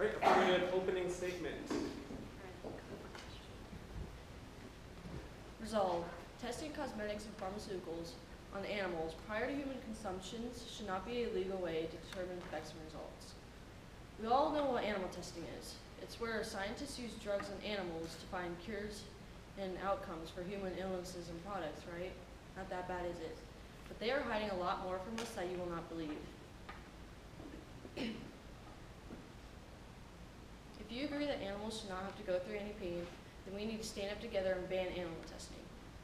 All right, affirmative opening statement. Resolved, testing cosmetics and pharmaceuticals on animals prior to human consumptions should not be a legal way to determine effects and results. We all know what animal testing is. It's where scientists use drugs on animals to find cures and outcomes for human illnesses and products, right? Not that bad, is it? But they are hiding a lot more from us that you will not believe. If you agree that animals should not have to go through any pain, then we need to stand up together and ban animal testing.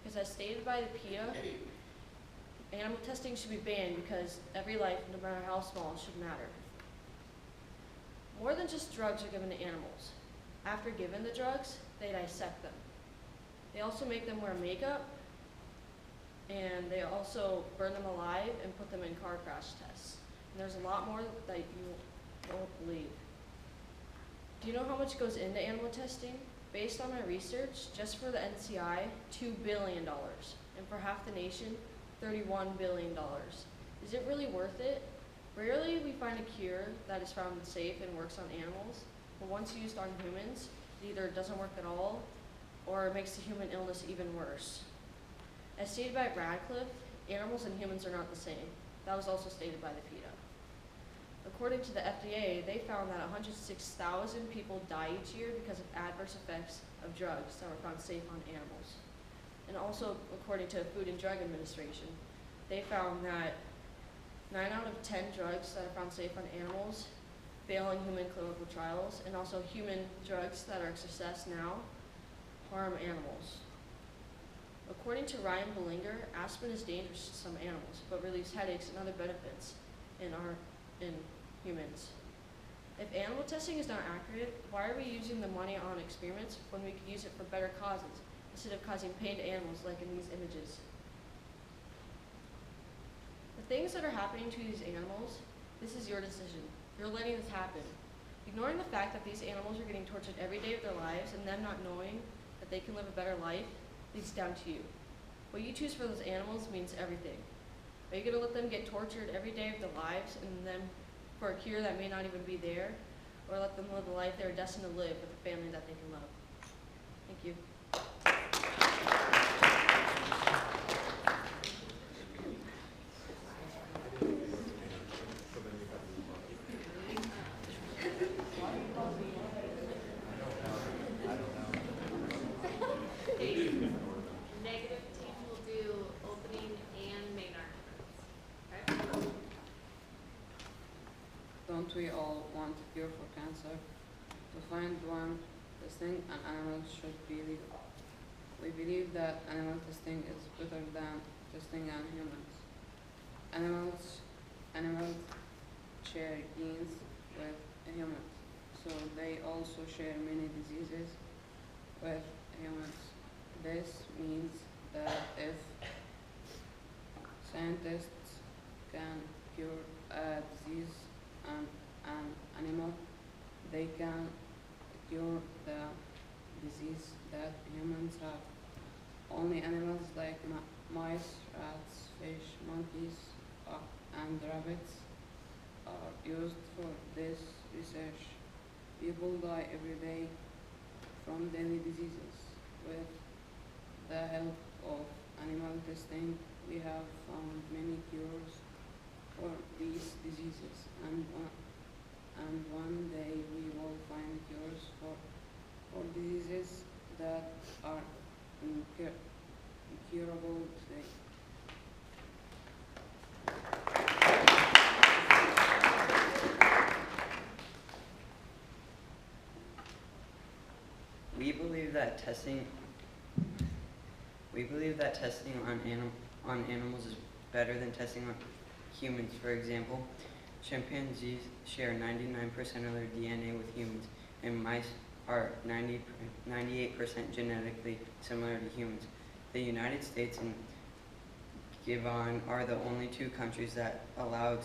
Because as stated by the PETA, animal testing should be banned because every life, no matter how small, should matter. More than just drugs are given to animals. After given the drugs, they dissect them. They also make them wear makeup, and they also burn them alive and put them in car crash tests. And there's a lot more that you won't believe. Do you know how much goes into animal testing? Based on my research, just for the NCI, $2 billion. And for half the nation, $31 billion. Is it really worth it? Rarely we find a cure that is found safe and works on animals, but once used on humans, it either doesn't work at all, or it makes the human illness even worse. As stated by Radcliffe, animals and humans are not the same. That was also stated by the PETA. According to the FDA, they found that 106,000 people die each year because of adverse effects of drugs that were found safe on animals. And also, according to Food and Drug Administration, they found that 9 out of 10 drugs that are found safe on animals fail in human clinical trials, and also human drugs that are a success now harm animals. According to Ryan Bollinger, aspirin is dangerous to some animals, but relieves headaches and other benefits in humans. If animal testing is not accurate, why are we using the money on experiments when we could use it for better causes, instead of causing pain to animals like in these images? The things that are happening to these animals, this is your decision. You're letting this happen. Ignoring the fact that these animals are getting tortured every day of their lives and them not knowing that they can live a better life leads down to you. What you choose for those animals means everything. Are you going to let them get tortured every day of their lives and then for a cure that may not even be there, or let them live the life they're destined to live with a family that they can love? Thank you. Negative team will do opening and main arguments. Okay? Don't we all want a cure for cancer? To find one, testing on animals should be legal. We believe that animal testing is better than testing on humans. Animals share genes with humans, so they also share many diseases with humans. This means that if scientists can cure a disease on an animal, they can cure the disease that humans have. Only animals like mice, rats, fish, monkeys, and rabbits are used for this research. People die every day from deadly diseases. With the help of animal testing, we have found many cures for these diseases, and one day we will find cures for diseases that are incurable today. We believe that testing on animals is better than testing on humans. For example, chimpanzees share 99% of their DNA with humans, and mice are 98% genetically similar to humans. The United States and Gabon are the only two countries that allow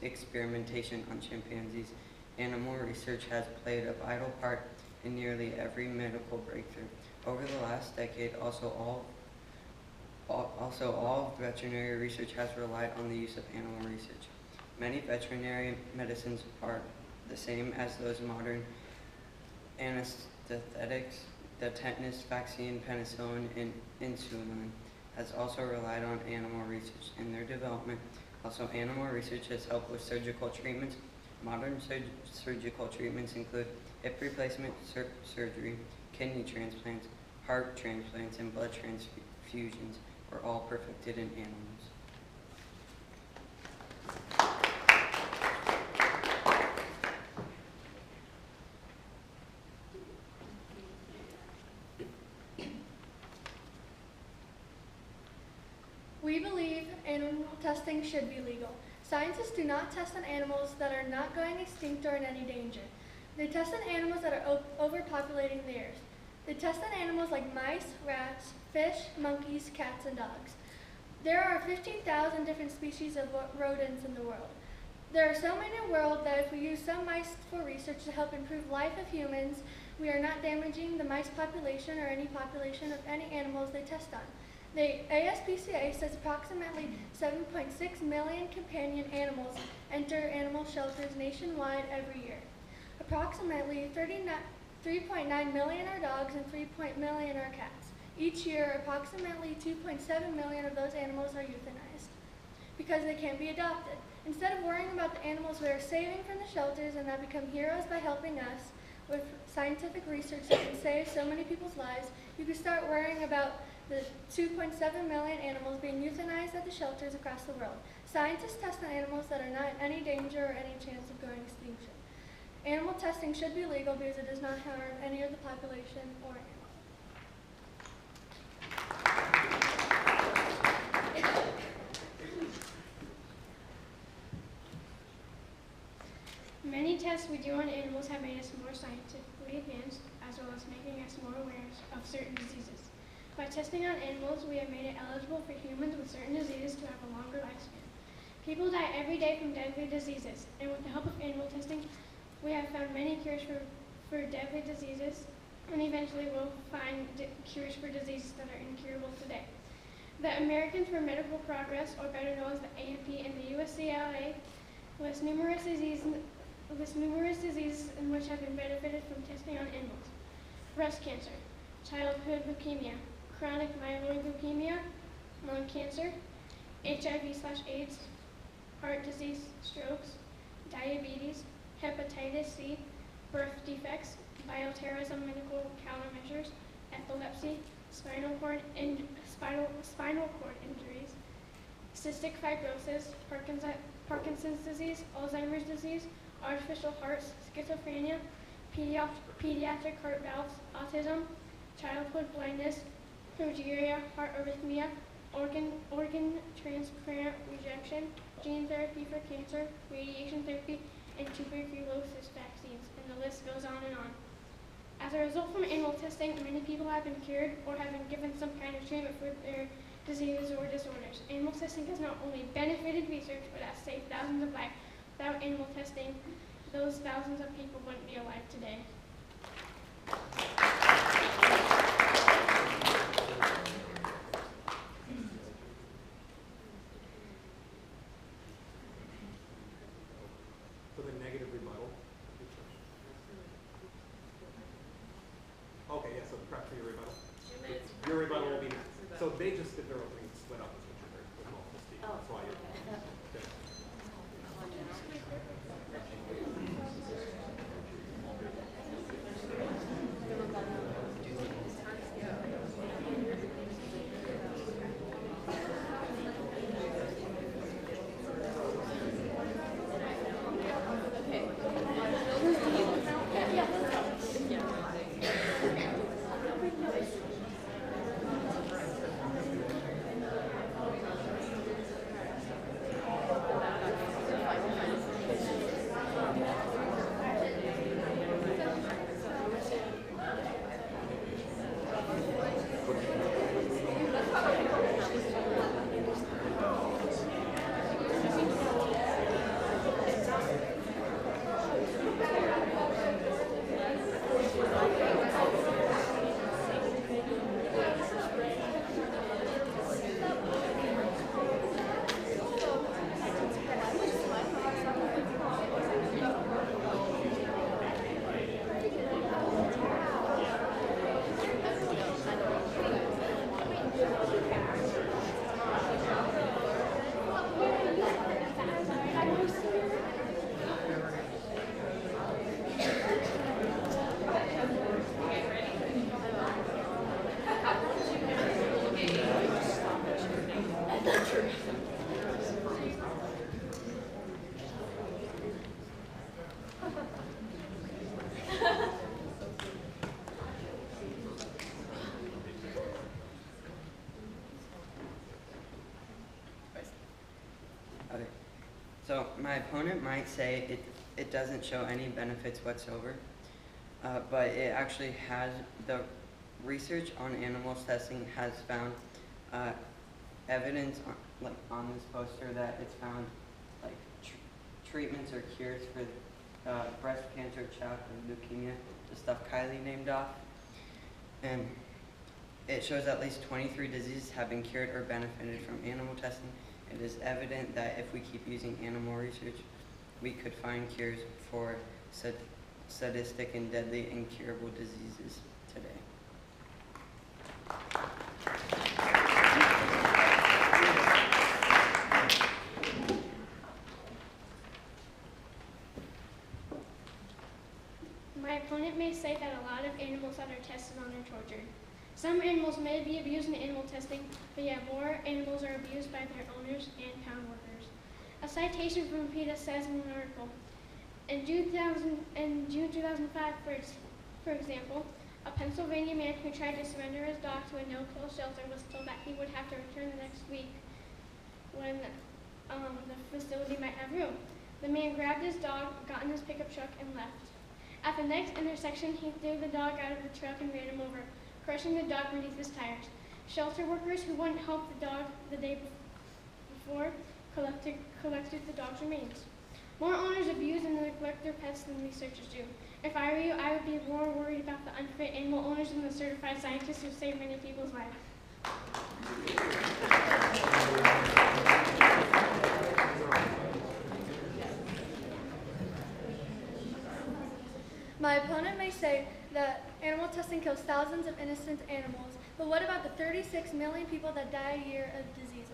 experimentation on chimpanzees. Animal research has played a vital part in nearly every medical breakthrough. Over the last decade, all veterinary research has relied on the use of animal research. Many veterinary medicines are the same as those modern anesthetics. The tetanus vaccine, penicillin, and insulin has also relied on animal research in their development. Also, animal research has helped with surgical treatments. Modern surgical treatments include hip replacement surgery, kidney transplants, heart transplants, and blood transfusions were all perfected in animals. We believe animal testing should be legal. Scientists do not test on animals that are not going extinct or in any danger. They test on animals that are overpopulating the earth. They test on animals like mice, rats, fish, monkeys, cats, and dogs. There are 15,000 different species of rodents in the world. There are so many in the world that if we use some mice for research to help improve life of humans, we are not damaging the mice population or any population of any animals they test on. The ASPCA says approximately 7.6 million companion animals enter animal shelters nationwide every year. Approximately 3.9 million are dogs and 3 million are cats. Each year, approximately 2.7 million of those animals are euthanized because they can't be adopted. Instead of worrying about the animals we are saving from the shelters and that become heroes by helping us with scientific research that can save so many people's lives, you can start worrying about the 2.7 million animals being euthanized at the shelters across the world. Scientists test on animals that are not in any danger or any chance of going extinction. Animal testing should be legal because it does not harm any of the population or animals. Many tests we do on animals have made us more scientifically advanced, as well as making us more aware of certain diseases. By testing on animals, we have made it eligible for humans with certain diseases to have a longer lifespan. People die every day from deadly diseases, and with the help of animal testing, we have found many cures for deadly diseases, and eventually we'll find cures for diseases that are incurable today. The Americans for Medical Progress, or better known as the AMP, and the USCLA list numerous diseases in which have been benefited from testing on animals. Breast cancer, childhood leukemia, chronic myeloid leukemia, lung cancer, HIV/AIDS, heart disease, strokes, diabetes, hepatitis C, birth defects, bioterrorism, medical countermeasures, epilepsy, spinal cord injuries, cystic fibrosis, Parkinson's disease, Alzheimer's disease, artificial hearts, schizophrenia, pediatric heart valves, autism, childhood blindness, progeria, heart arrhythmia, organ transplant rejection, gene therapy for cancer, radiation therapy, and tuberculosis vaccines, and the list goes on and on. As a result from animal testing, many people have been cured or have been given some kind of treatment for their diseases or disorders. Animal testing has not only benefited research, but has saved thousands of lives. Without animal testing, those thousands of people wouldn't be alive today. For the negative rebuttal. Okay, yeah, so prep for your rebuttal. 2 minutes. Your rebuttal will be next. So they just did their opening split up as what you heard with multiple speakers. That's why you're. Okay. So my opponent might say it doesn't show any benefits whatsoever, but it actually has. The research on animals testing has found evidence on this poster that it's found like treatments or cures for breast cancer, childhood leukemia, the stuff Kylie named off, and it shows at least 23 diseases have been cured or benefited from animal testing. It is evident that if we keep using animal research, we could find cures for sadistic and deadly incurable diseases today. My opponent may say that a lot of animals that are tested on are tortured. Some animals may be abused in animal testing, but yet more animals are abused by their owners and pound workers. A citation from PETA says in an article, in June 2005, for example, a Pennsylvania man who tried to surrender his dog to a no-kill shelter was told that he would have to return the next week when the facility might have room. The man grabbed his dog, got in his pickup truck, and left. At the next intersection, he threw the dog out of the truck and ran him over, crushing the dog beneath his tires. Shelter workers who wouldn't help the dog the day before collected the dog's remains. More owners abuse and neglect their pets than researchers do. If I were you, I would be more worried about the unfit animal owners than the certified scientists who save many people's lives. My opponent may say that animal testing kills thousands of innocent animals, but what about the 36 million people that die a year of diseases?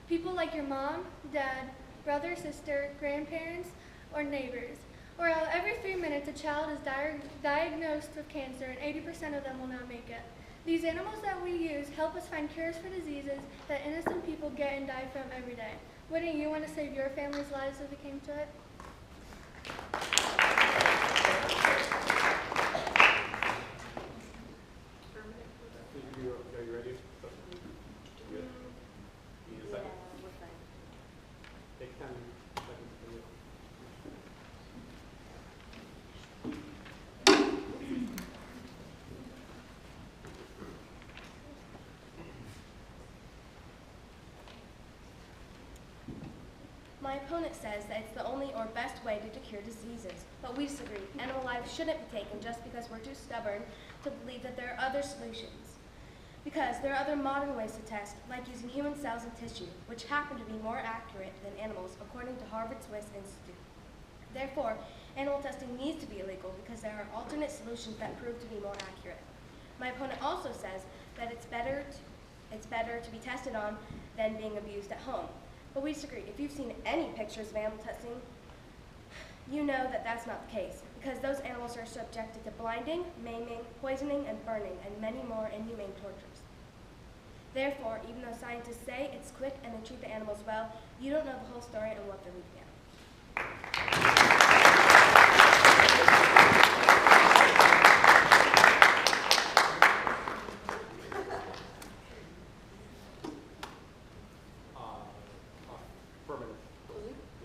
People like your mom, dad, brother, sister, grandparents, or neighbors. Or how every 3 minutes a child is diagnosed with cancer and 80% of them will not make it. These animals that we use help us find cures for diseases that innocent people get and die from every day. Wouldn't you want to save your family's lives if it came to it? Are you ready? Good. Need a second? Take 10 seconds for you. My opponent says that it's the only or best way to cure diseases, but we disagree. Animal lives shouldn't be taken just because we're too stubborn to believe that there are other solutions. Because there are other modern ways to test, like using human cells and tissue, which happen to be more accurate than animals, according to Harvard Swiss Institute. Therefore, animal testing needs to be illegal because there are alternate solutions that prove to be more accurate. My opponent also says that it's better to be tested on than being abused at home. But we disagree. If you've seen any pictures of animal testing, you know that that's not the case, because those animals are subjected to blinding, maiming, poisoning, and burning, and many more inhumane tortures. Therefore, even though scientists say it's quick and they treat the animals well, you don't know the whole story and what they're leaving out. Affirmative. Yeah.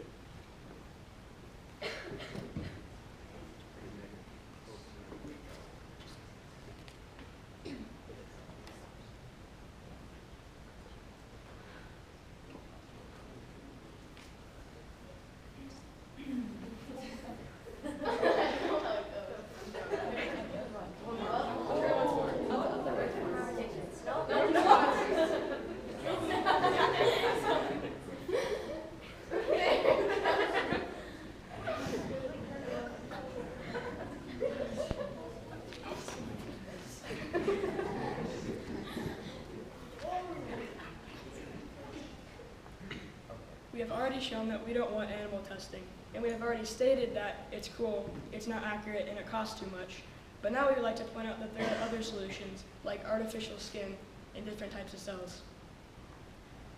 We have already shown that we don't want animal testing, and we have already stated that it's cruel, it's not accurate, and it costs too much. But now we would like to point out that there are other solutions, like artificial skin and different types of cells.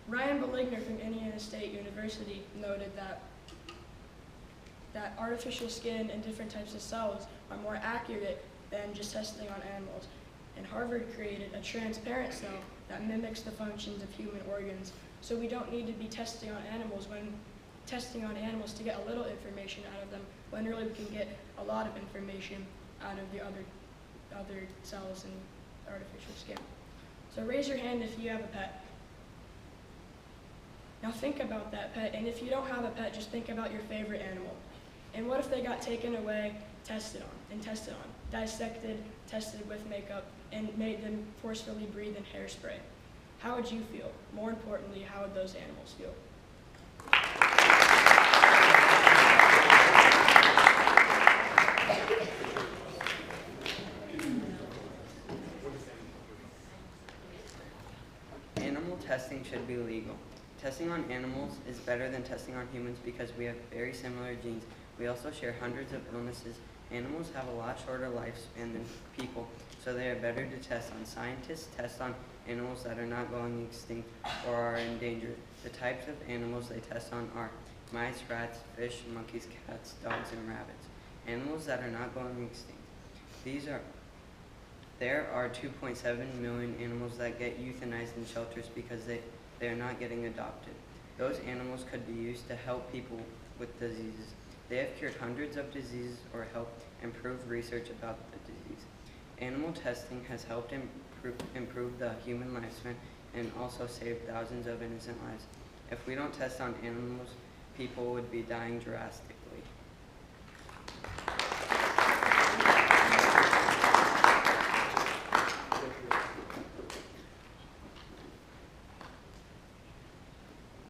Ryan Beligner from Indiana State University noted that artificial skin and different types of cells are more accurate than just testing on animals. And Harvard created a transparent cell that mimics the functions of human organs, so we don't need to be testing on animals when testing on animals to get a little information out of them, when really we can get a lot of information out of the other cells in artificial skin. So raise your hand if you have a pet. Now think about that pet, and if you don't have a pet, just think about your favorite animal. And what if they got taken away, tested on, dissected, tested with makeup, and made them forcefully breathe in hairspray? How would you feel? More importantly, how would those animals feel? Animal testing should be legal. Testing on animals is better than testing on humans because we have very similar genes. We also share hundreds of illnesses. Animals have a lot shorter lifespan than people, so they are better to test on. Scientists test on animals that are not going extinct or are endangered. The types of animals they test on are mice, rats, fish, monkeys, cats, dogs, and rabbits. Animals that are not going extinct. There are 2.7 million animals that get euthanized in shelters because they are not getting adopted. Those animals could be used to help people with diseases. They have cured hundreds of diseases or helped improve research about the disease. Animal testing has helped improve the human lifespan and also saved thousands of innocent lives. If we don't test on animals, people would be dying drastically.